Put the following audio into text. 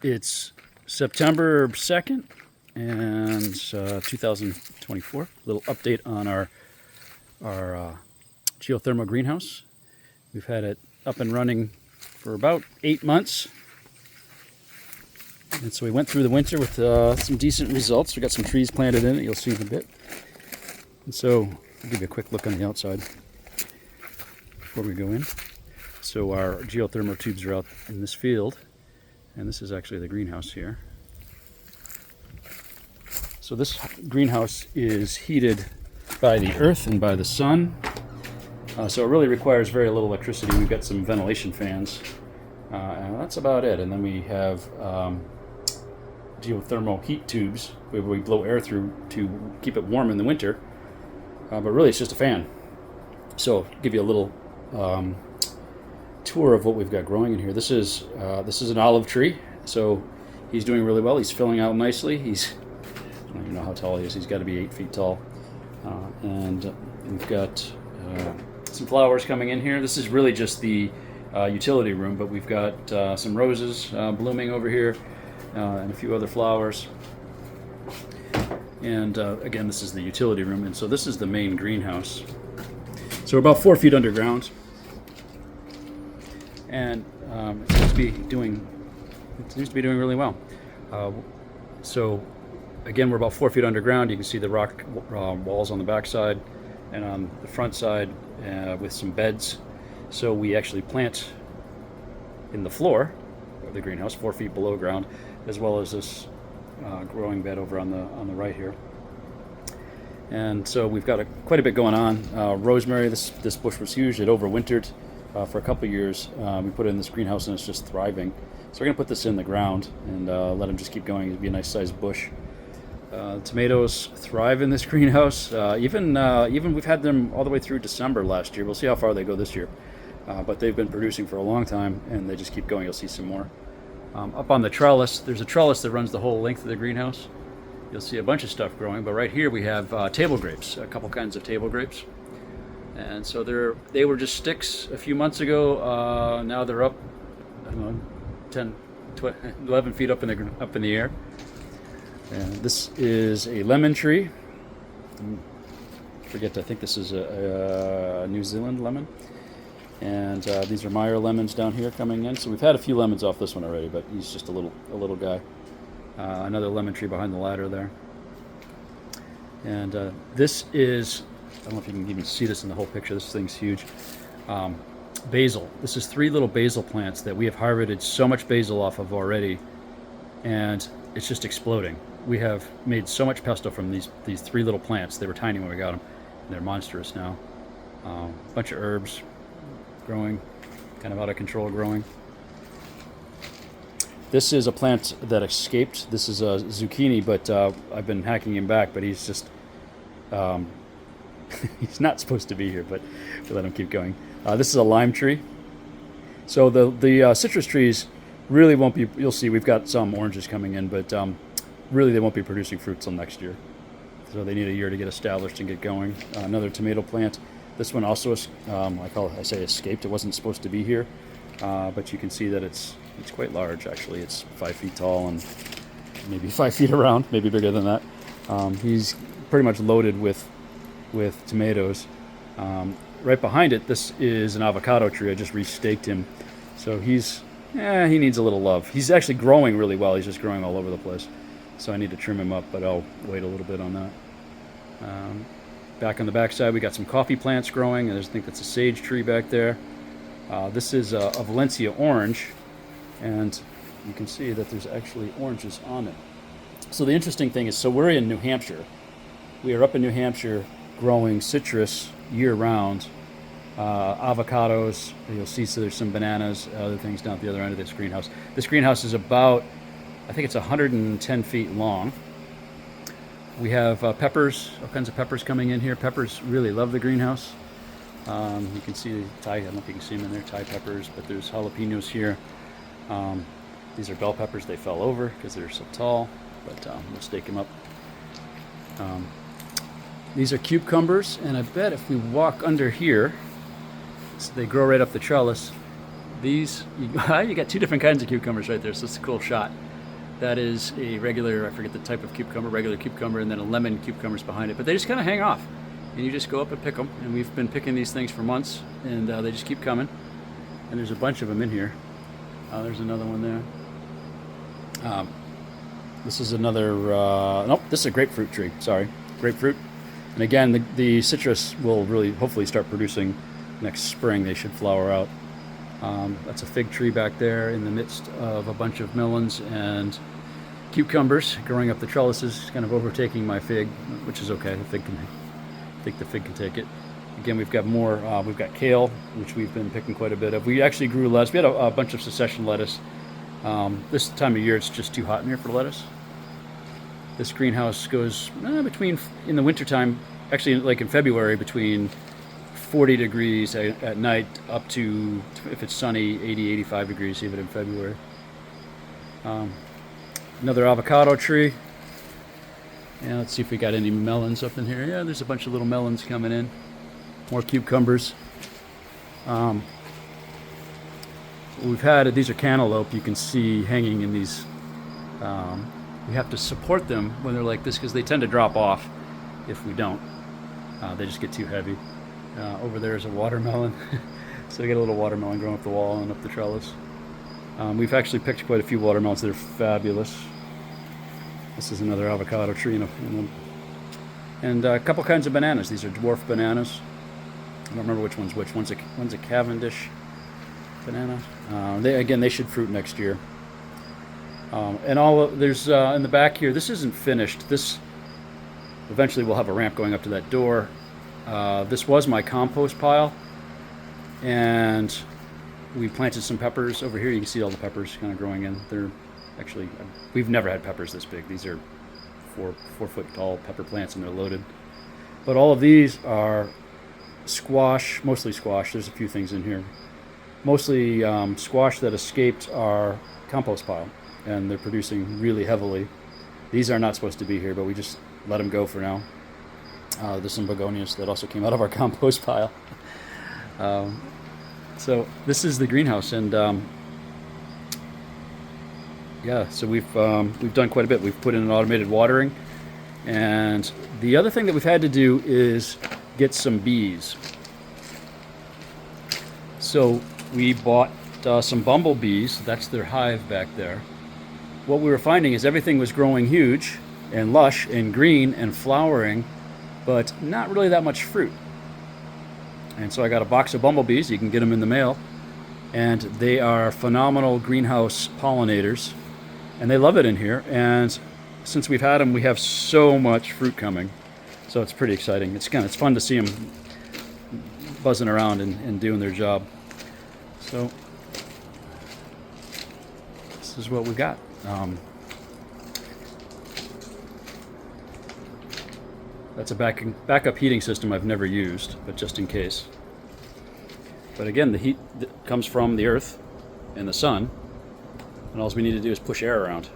It's September 2nd and 2024. A little update on our geothermal greenhouse. We've had it up and running for about 8 months. And so we went through the winter with some decent results. We got some trees planted in it, you'll see in a bit. And so I'll give you a quick look on the outside before we go in. So our geothermal tubes are out in this field, and this is actually the greenhouse here. So this greenhouse is heated by the earth and by the sun. So it really requires very little electricity. We've got some ventilation fans, and that's about it. And then we have geothermal heat tubes where we blow air through to keep it warm in the winter. But really it's just a fan. So I'll give you a little tour of what we've got growing in here. This is an olive tree. So he's doing really well. He's filling out nicely. I don't even know how tall he is. He's got to be 8 feet tall. And we've got some flowers coming in here. This is really just the utility room, but we've got some roses blooming over here and a few other flowers. And again, this is the utility room, and so this is the main greenhouse. So we're about 4 feet underground, and it seems to be doing really well. So again, we're about 4 feet underground. You can see the rock walls on the back side and on the front side with some beds. So we actually plant in the floor of the greenhouse, 4 feet below ground, as well as this growing bed over on the right here. And so we've got quite a bit going on. Rosemary, this bush was huge. It overwintered for a couple years. We put it in this greenhouse and it's just thriving. So we're going to put this in the ground and let them just keep going. It'll be a nice sized bush. Tomatoes thrive in this greenhouse. Even we've had them all the way through December last year. We'll see how far they go this year. But they've been producing for a long time and they just keep going. You'll see some more. Up on the trellis, there's a trellis that runs the whole length of the greenhouse. You'll see a bunch of stuff growing, but right here we have table grapes, a couple kinds of table grapes. And so they were just sticks a few months ago. Now they're up, I don't know, 10, 11 feet up in the air. And this is a lemon tree. I think this is a New Zealand lemon. And these are Meyer lemons down here coming in. So we've had a few lemons off this one already, but he's just a little guy. Another lemon tree behind the ladder there. And this is, I don't know if you can even see this in the whole picture. This thing's huge. Basil. This is 3 little basil plants that we have harvested so much basil off of already, and it's just exploding. We have made so much pesto from these 3 little plants. They were tiny when we got them, and they're monstrous now. A bunch of herbs growing, kind of out of control growing. This is a plant that escaped. This is a zucchini, but I've been hacking him back, but he's just, he's not supposed to be here, but we let him keep going. This is a lime tree. So the citrus trees really won't be, you'll see we've got some oranges coming in, but really they won't be producing fruit till next year. So they need a year to get established and get going. Another tomato plant. This one also, I say escaped. It wasn't supposed to be here, but you can see that it's quite large actually. It's 5 feet tall and maybe 5 feet around, maybe bigger than that. He's pretty much loaded with tomatoes. Right behind it, this is an avocado tree. I just restaked him, so he needs a little love. He's actually growing really well. He's just growing all over the place, so I need to trim him up, but I'll wait a little bit on that. Back on the back side, we got some coffee plants growing, and I think that's a sage tree back there. This is a Valencia orange, and you can see that there's actually oranges on it. So the interesting thing is, so we're in New Hampshire. We are up in New Hampshire growing citrus year-round. Avocados, you'll see, so there's some bananas, other things down at the other end of this greenhouse. This greenhouse is about, I think it's 110 feet long. We have peppers, all kinds of peppers coming in here. Peppers really love the greenhouse. You can see Thai, I don't know if you can see them in there, Thai peppers, but there's jalapenos here. These are bell peppers. They fell over because they're so tall, but we'll stake them up. These are cucumbers, and I bet if we walk under here, so they grow right up the trellis. These, you got 2 different kinds of cucumbers right there, so it's a cool shot. That is a regular, I forget the type of cucumber, regular cucumber, and then a lemon cucumber's behind it. But they just kind of hang off, and you just go up and pick them. And we've been picking these things for months, and they just keep coming. And there's a bunch of them in here. There's another one there. This is another, nope, this is a grapefruit tree, sorry, grapefruit. And again, the citrus will really hopefully start producing next spring. They should flower out. That's a fig tree back there in the midst of a bunch of melons and cucumbers growing up the trellises, kind of overtaking my fig, which is okay. I think the fig can take it. Again, we've got more. We've got kale, which we've been picking quite a bit of. We actually grew lettuce. We had a bunch of succession lettuce. This time of year, it's just too hot in here for lettuce. This greenhouse goes between, in the wintertime, actually like in February, between 40 degrees at night up to, if it's sunny, 80, 85 degrees even in February. Another avocado tree. Yeah, let's see if we got any melons up in here. Yeah, there's a bunch of little melons coming in. More cucumbers. We've had, these are cantaloupe, you can see hanging in these. We have to support them when they're like this because they tend to drop off if we don't. They just get too heavy. Over there is a watermelon. So we got a little watermelon growing up the wall and up the trellis. We've actually picked quite a few watermelons that are fabulous. This is another avocado tree and a couple kinds of bananas. These are dwarf bananas. I don't remember which one's which. One's a Cavendish banana. They should fruit next year. And there's in the back here. This isn't finished. This eventually we'll have a ramp going up to that door. This was my compost pile, and we planted some peppers over here. You can see all the peppers kind of growing in. They're actually, we've never had peppers this big. These are 4 foot tall pepper plants, and they're loaded. But all of these are squash, mostly squash. There's a few things in here. Mostly squash that escaped our compost pile, and they're producing really heavily. These are not supposed to be here, but we just let them go for now. There's some begonias that also came out of our compost pile. So this is the greenhouse, and yeah, so we've done quite a bit. We've put in an automated watering, and the other thing that we've had to do is get some bees. So we bought some bumblebees. That's their hive back there. What we were finding is everything was growing huge and lush and green and flowering, but not really that much fruit. And so I got a box of bumblebees. You can get them in the mail, and they are phenomenal greenhouse pollinators, and they love it in here. And since we've had them, we have so much fruit coming, so it's pretty exciting. It's fun to see them buzzing around and doing their job. So this is what we got. That's a backup heating system I've never used, but just in case. But again, the heat comes from the earth and the sun, and all we need to do is push air around.